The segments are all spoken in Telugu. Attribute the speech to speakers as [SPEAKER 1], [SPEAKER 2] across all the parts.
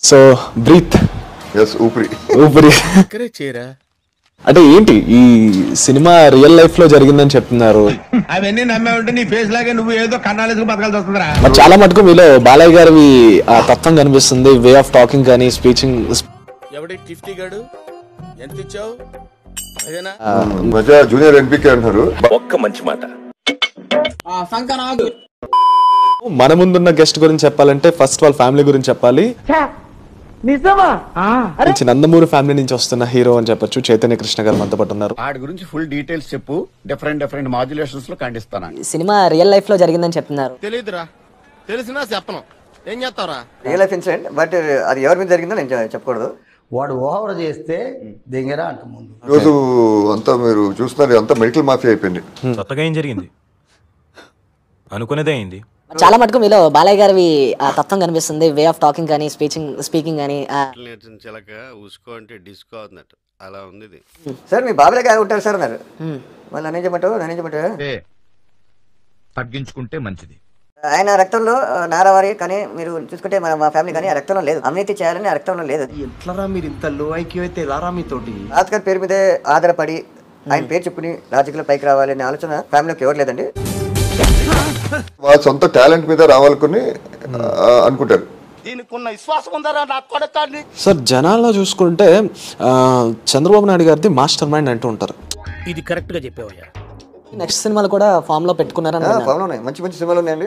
[SPEAKER 1] సో బ్రీత్
[SPEAKER 2] ఊపిరి
[SPEAKER 1] అంటే ఏంటి ఈ సినిమా రియల్ లైఫ్ లో జరిగిందని చెప్తున్నారు.
[SPEAKER 3] అవన్నీ నమ్మే ఉంటే నీ ఫేస్ లాగే నువ్వు ఏదో కన్నాలేసుకు బతకాల్సి వస్తుందిరా.
[SPEAKER 1] మరి చాలా మటుకు మీలో బాలయ్య గారివి ఆ తత్వం కనిపిస్తుంది, వే ఆఫ్ టాకింగ్ కానీ స్పీచింగ్.
[SPEAKER 3] ఎవడి టిఫ్టీ గాడు ఎంత ఇచ్చావు?
[SPEAKER 2] మజా జూనియర్ ఎన్పికే అంటారు.
[SPEAKER 4] ఒక్క మంచి మాట
[SPEAKER 1] మన ముందున్న గెస్ట్ గురించి చెప్పాలంటే ఫస్ట్ వాళ్ళ ఫ్యామిలీ గురించి చెప్పాలి. నందమూరి ఫ్యామిలీ నుంచి వస్తున్న హీరో అని చెప్పొచ్చు. చైతన్య కృష్ణ గారు మనతో పాటు ఉన్నారు.
[SPEAKER 5] వాడి గురించి ఫుల్ డీటెయిల్స్ చెప్పు. డిఫరెంట్ మాడ్యులేషన్స్ లో ఖండిస్తాను.
[SPEAKER 6] సినిమా రియల్ లైఫ్ లో జరిగిందని చెప్తున్నారు.
[SPEAKER 3] తెలియదురా, తెలిసినా చెప్పను. ఏం చేస్తావురా?
[SPEAKER 7] రియల్ లైఫ్ ఇన్సిడెంట్, బట్ అది ఎవరి మీద జరిగిందో నేను చెప్పకూడదు.
[SPEAKER 8] వాడు ఓవర్ చేస్తే దిగర అంట. ముందు
[SPEAKER 2] రోజు అంతా మీరు చూస్తున్నారు, అంతా మెడికల్ మాఫియా అయిపోయింది.
[SPEAKER 9] కొత్తగా ఏం జరిగింది? అనుకునేదే అయింది.
[SPEAKER 6] చాలా మటుకు మీలో బాలయ్య గారివి ఆ తత్వం కనిపిస్తుంది, వే ఆఫ్ టాకింగ్ కానీ స్పీకింగ్ కానీ.
[SPEAKER 3] డిస్కో అన్నట్టు అలా ఉంది
[SPEAKER 7] సార్ మీ బాబులే కాదు ఉంటారు సార్ అన్నారు. మళ్ళీ నన్ను చెప్పమంటావు
[SPEAKER 9] తగ్గించుకుంటే మంచిది.
[SPEAKER 7] ఆయన రక్తంలో నారావారి కానీ మీరు చూసుకుంటే మా ఫ్యామిలీ కానీ ఆ రక్తంలో లేదు. అవినీతి చేయాలని ఆ రక్తంలో లేదు.
[SPEAKER 8] ఎట్లరా మీరు ఇంత లో ఐక్యూ అయితే లారా మీతోటి
[SPEAKER 7] రాజకీయ పేరు మీదే ఆధారపడి ఆయన పేరు చెప్పుకుని రాజకీయాల్లో పైకి రావాలనే ఆలోచన ఫ్యామిలీకి ఎవరు లేదండి.
[SPEAKER 2] వాళ్ళ సొంత టాలెంట్ మీద రావాలనుకుని అనుకుంటారు.
[SPEAKER 1] సార్ జనాల్లో చూసుకుంటే చంద్రబాబు నాయుడు గారిది మాస్టర్ మైండ్ అంటూ ఉంటారు.
[SPEAKER 3] ఇది కరెక్ట్ గా చెప్పావయ్యా.
[SPEAKER 6] నెక్స్ట్ సినిమాలు కూడా ఫామ్ లో పెట్టుకున్నారని
[SPEAKER 7] ఫామ్ లో ఉన్నాయి, మంచి సినిమాలు ఉన్నాయండి.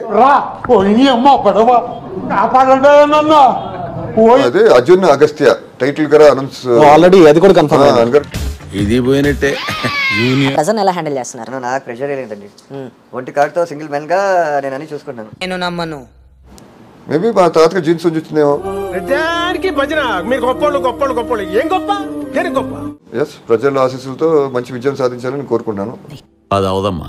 [SPEAKER 2] అదే అర్జున్ అగస్త్య టైటిల్ కూడా అనౌన్స్
[SPEAKER 1] ఆల్రెడీ అది కూడా కన్ఫర్మ్.
[SPEAKER 3] ఇది పోయినట్టే.
[SPEAKER 6] ప్రజెంట్ ఎలా హ్యాండిల్ చేస్తున్నారు?
[SPEAKER 7] నాకు ప్రెషర్ లేదండి. ఒంటి కార్డుతో సింగిల్ మ్యాన్ గా నేను అన్ని చూసుకుంటాను.
[SPEAKER 6] నేను నమ్మను.
[SPEAKER 2] మేబీ మా తాతకి జీన్స్ ఉంచుతుందేమో.
[SPEAKER 3] ప్రతిదానికి భజన. మీరు గొప్పోళ్ళు ఏం గొప్ప? నేను గొప్ప.
[SPEAKER 2] ఎస్, ప్రజల ఆశీస్సులతో మంచి విజయం సాధించాలని కోరుకుంటున్నాను.
[SPEAKER 4] అది అవదమ్మా.